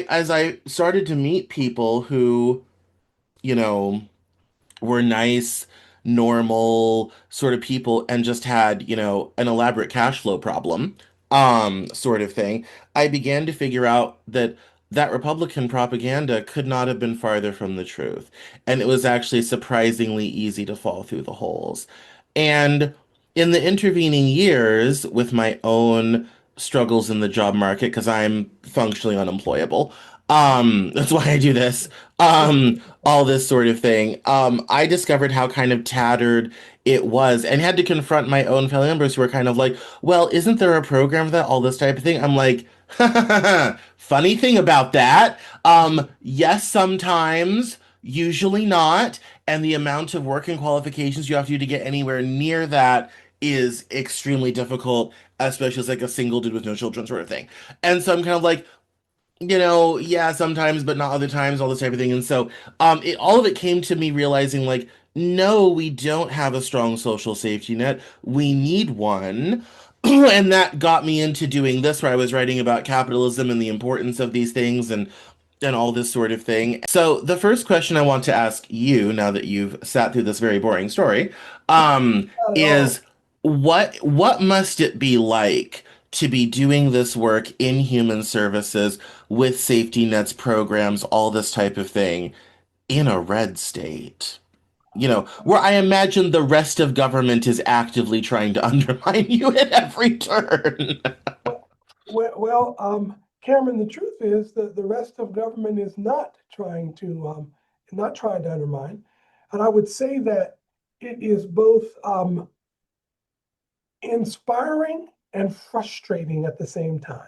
as I started to meet people who, you know, were nice, normal sort of people and just had, an elaborate cash flow problem, sort of thing, I began to figure out that Republican propaganda could not have been farther from the truth. And it was actually surprisingly easy to fall through the holes. And in the intervening years, with my own struggles in the job market, because I'm functionally unemployable, that's why I do this. All this sort of thing. I discovered how kind of tattered it was and had to confront my own family members who were kind of like, well, isn't there a program for that, all this type of thing? I'm like, funny thing about that. Yes, sometimes, usually not. And the amount of work and qualifications you have to do to get anywhere near that is extremely difficult, especially as like a single dude with no children sort of thing. And so I'm kind of like, yeah, sometimes, but not other times, all this type of thing. And so, all of it came to me realizing, like, no, we don't have a strong social safety net. We need one. And that got me into doing this, where I was writing about capitalism and the importance of these things and all this sort of thing. So the first question I want to ask you, now that you've sat through this very boring story, Not at is all. what must it be like to be doing this work in human services with safety nets, programs, all this type of thing in a red state? Where I imagine the rest of government is actively trying to undermine you at every turn. Well, Cameron, the truth is that the rest of government is not trying to undermine, and I would say that it is both inspiring and frustrating at the same time.